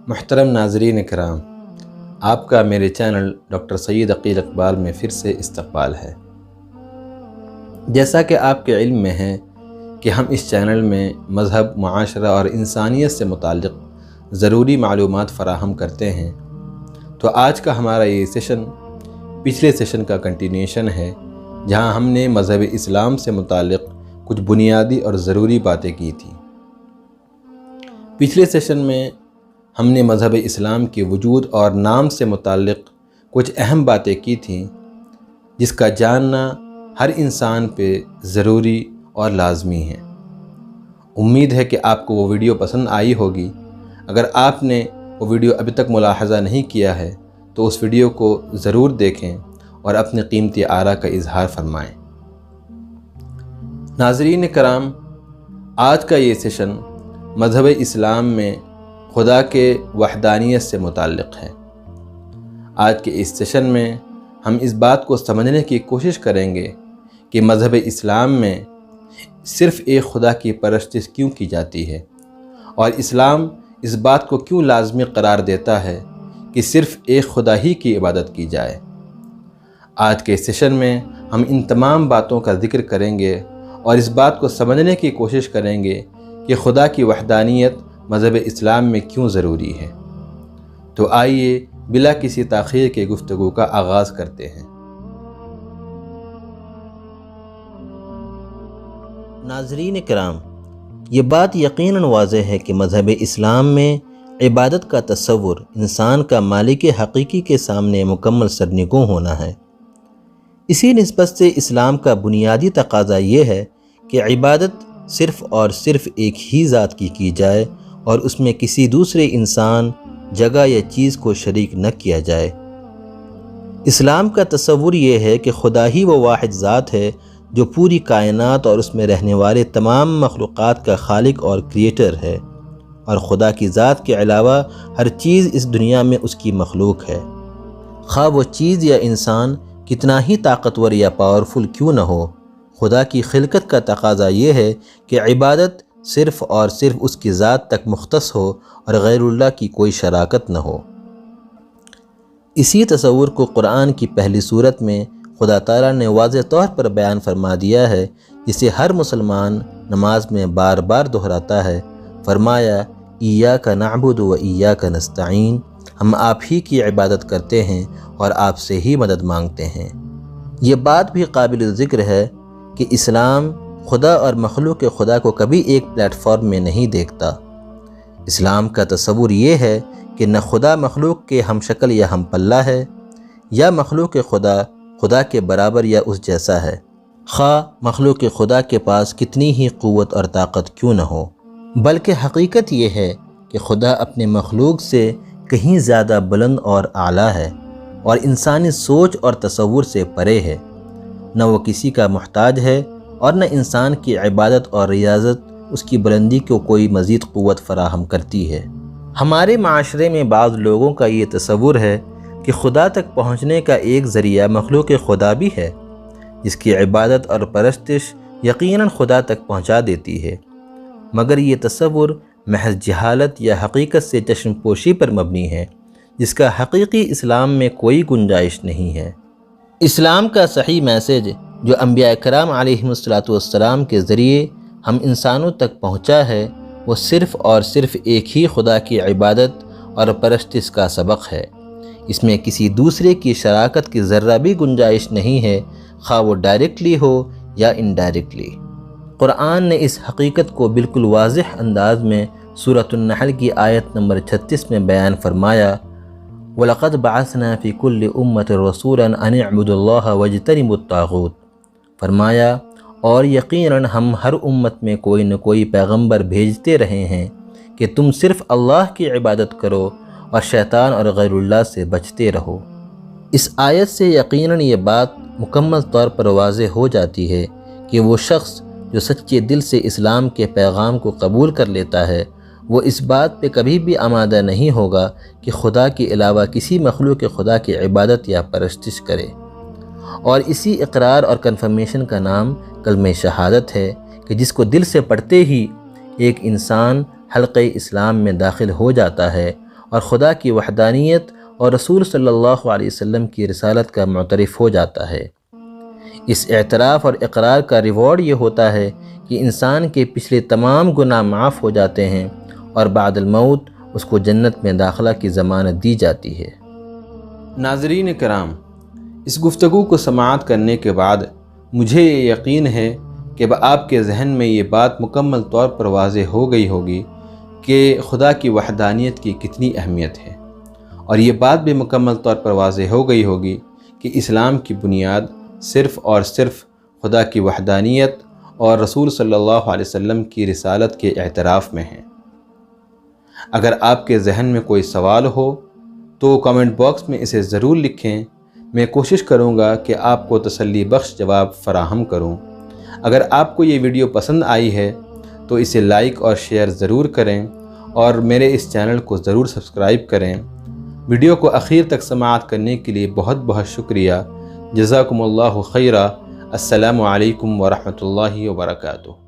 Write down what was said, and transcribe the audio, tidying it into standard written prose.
محترم ناظرین کرام، آپ کا میرے چینل ڈاکٹر سید عقیل اقبال میں پھر سے استقبال ہے۔ جیسا کہ آپ کے علم میں ہے کہ ہم اس چینل میں مذہب، معاشرہ اور انسانیت سے متعلق ضروری معلومات فراہم کرتے ہیں، تو آج کا ہمارا یہ سیشن پچھلے سیشن کا کنٹینیوشن ہے، جہاں ہم نے مذہب اسلام سے متعلق کچھ بنیادی اور ضروری باتیں کی تھیں۔ پچھلے سیشن میں ہم نے مذہب اسلام کے وجود اور نام سے متعلق کچھ اہم باتیں کی تھیں، جس کا جاننا ہر انسان پہ ضروری اور لازمی ہے۔ امید ہے کہ آپ کو وہ ویڈیو پسند آئی ہوگی۔ اگر آپ نے وہ ویڈیو ابھی تک ملاحظہ نہیں کیا ہے تو اس ویڈیو کو ضرور دیکھیں اور اپنے قیمتی آراء کا اظہار فرمائیں۔ ناظرین کرام، آج کا یہ سیشن مذہب اسلام میں خدا کے وحدانیت سے متعلق ہے۔ آج کے اس سیشن میں ہم اس بات کو سمجھنے کی کوشش کریں گے کہ مذہب اسلام میں صرف ایک خدا کی پرستش کیوں کی جاتی ہے، اور اسلام اس بات کو کیوں لازمی قرار دیتا ہے کہ صرف ایک خدا ہی کی عبادت کی جائے۔ آج کے سیشن میں ہم ان تمام باتوں کا ذکر کریں گے اور اس بات کو سمجھنے کی کوشش کریں گے کہ خدا کی وحدانیت مذہب اسلام میں کیوں ضروری ہے۔ تو آئیے بلا کسی تاخیر کے گفتگو کا آغاز کرتے ہیں۔ ناظرین کرام، یہ بات یقیناً واضح ہے کہ مذہب اسلام میں عبادت کا تصور انسان کا مالک حقیقی کے سامنے مکمل سرنگوں ہونا ہے۔ اسی نسبت سے اسلام کا بنیادی تقاضا یہ ہے کہ عبادت صرف اور صرف ایک ہی ذات کی جائے اور اس میں کسی دوسرے انسان، جگہ یا چیز کو شریک نہ کیا جائے۔ اسلام کا تصور یہ ہے کہ خدا ہی وہ واحد ذات ہے جو پوری کائنات اور اس میں رہنے والے تمام مخلوقات کا خالق اور کریٹر ہے، اور خدا کی ذات کے علاوہ ہر چیز اس دنیا میں اس کی مخلوق ہے، خواہ وہ چیز یا انسان کتنا ہی طاقتور یا پاورفل کیوں نہ ہو۔ خدا کی خلقت کا تقاضا یہ ہے کہ عبادت صرف اور صرف اس کی ذات تک مختص ہو اور غیر اللہ کی کوئی شراکت نہ ہو۔ اسی تصور کو قرآن کی پہلی سورت میں خدا تعالیٰ نے واضح طور پر بیان فرما دیا ہے، جسے ہر مسلمان نماز میں بار بار دہراتا ہے۔ فرمایا، ایاک نعبد و ایاک نستعین، ہم آپ ہی کی عبادت کرتے ہیں اور آپ سے ہی مدد مانگتے ہیں۔ یہ بات بھی قابل ذکر ہے کہ اسلام خدا اور مخلوق خدا کو کبھی ایک پلیٹ فارم میں نہیں دیکھتا۔ اسلام کا تصور یہ ہے کہ نہ خدا مخلوق کے ہم شکل یا ہم پلہ ہے، یا مخلوق خدا خدا کے برابر یا اس جیسا ہے، خواہ مخلوق خدا کے پاس کتنی ہی قوت اور طاقت کیوں نہ ہو، بلکہ حقیقت یہ ہے کہ خدا اپنے مخلوق سے کہیں زیادہ بلند اور اعلیٰ ہے اور انسانی سوچ اور تصور سے پرے ہے۔ نہ وہ کسی کا محتاج ہے اور نہ انسان کی عبادت اور ریاضت اس کی بلندی کو کوئی مزید قوت فراہم کرتی ہے۔ ہمارے معاشرے میں بعض لوگوں کا یہ تصور ہے کہ خدا تک پہنچنے کا ایک ذریعہ مخلوق خدا بھی ہے، جس کی عبادت اور پرستش یقیناً خدا تک پہنچا دیتی ہے، مگر یہ تصور محض جہالت یا حقیقت سے چشم پوشی پر مبنی ہے، جس کا حقیقی اسلام میں کوئی گنجائش نہیں ہے۔ اسلام کا صحیح میسج جو انبیاء کرام علیہم السلام کے ذریعے ہم انسانوں تک پہنچا ہے، وہ صرف اور صرف ایک ہی خدا کی عبادت اور پرستش کا سبق ہے۔ اس میں کسی دوسرے کی شراکت کی ذرہ بھی گنجائش نہیں ہے، خواہ وہ ڈائریکٹلی ہو یا انڈائریکٹلی۔ قرآن نے اس حقیقت کو بالکل واضح انداز میں سورۃ النحل کی آیت نمبر 36 میں بیان فرمایا، وَلَقَدْ بَعَثْنَا فِي كُلِّ أُمَّةٍ رَسُولًا أَنِ اعْبُدُوا اللَّهَ وَاجْتَنِبُوا الطَّاغُوتَ، فرمایا اور یقیناً ہم ہر امت میں کوئی نہ کوئی پیغمبر بھیجتے رہے ہیں کہ تم صرف اللہ کی عبادت کرو اور شیطان اور غیر اللہ سے بچتے رہو۔ اس آیت سے یقیناً یہ بات مکمل طور پر واضح ہو جاتی ہے کہ وہ شخص جو سچے دل سے اسلام کے پیغام کو قبول کر لیتا ہے، وہ اس بات پہ کبھی بھی آمادہ نہیں ہوگا کہ خدا کے علاوہ کسی مخلوق خدا کی عبادت یا پرستش کرے، اور اسی اقرار اور کنفرمیشن کا نام کلمہ شہادت ہے کہ جس کو دل سے پڑھتے ہی ایک انسان حلقہ اسلام میں داخل ہو جاتا ہے اور خدا کی وحدانیت اور رسول صلی اللہ علیہ وسلم کی رسالت کا معترف ہو جاتا ہے۔ اس اعتراف اور اقرار کا ریوارڈ یہ ہوتا ہے کہ انسان کے پچھلے تمام گناہ معاف ہو جاتے ہیں اور بعد الموت اس کو جنت میں داخلہ کی ضمانت دی جاتی ہے۔ ناظرین کرام، اس گفتگو کو سماعت کرنے کے بعد مجھے یہ یقین ہے کہ آپ کے ذہن میں یہ بات مکمل طور پر واضح ہو گئی ہوگی کہ خدا کی وحدانیت کی کتنی اہمیت ہے، اور یہ بات بھی مکمل طور پر واضح ہو گئی ہوگی کہ اسلام کی بنیاد صرف اور صرف خدا کی وحدانیت اور رسول صلی اللہ علیہ وسلم کی رسالت کے اعتراف میں ہے۔ اگر آپ کے ذہن میں کوئی سوال ہو تو کامنٹ باکس میں اسے ضرور لکھیں، میں کوشش کروں گا کہ آپ کو تسلی بخش جواب فراہم کروں۔ اگر آپ کو یہ ویڈیو پسند آئی ہے تو اسے لائک اور شیئر ضرور کریں اور میرے اس چینل کو ضرور سبسکرائب کریں۔ ویڈیو کو اخیر تک سماعت کرنے کے لیے بہت بہت شکریہ۔ جزاکم اللہ خیرہ۔ السلام علیکم ورحمۃ اللہ وبرکاتہ۔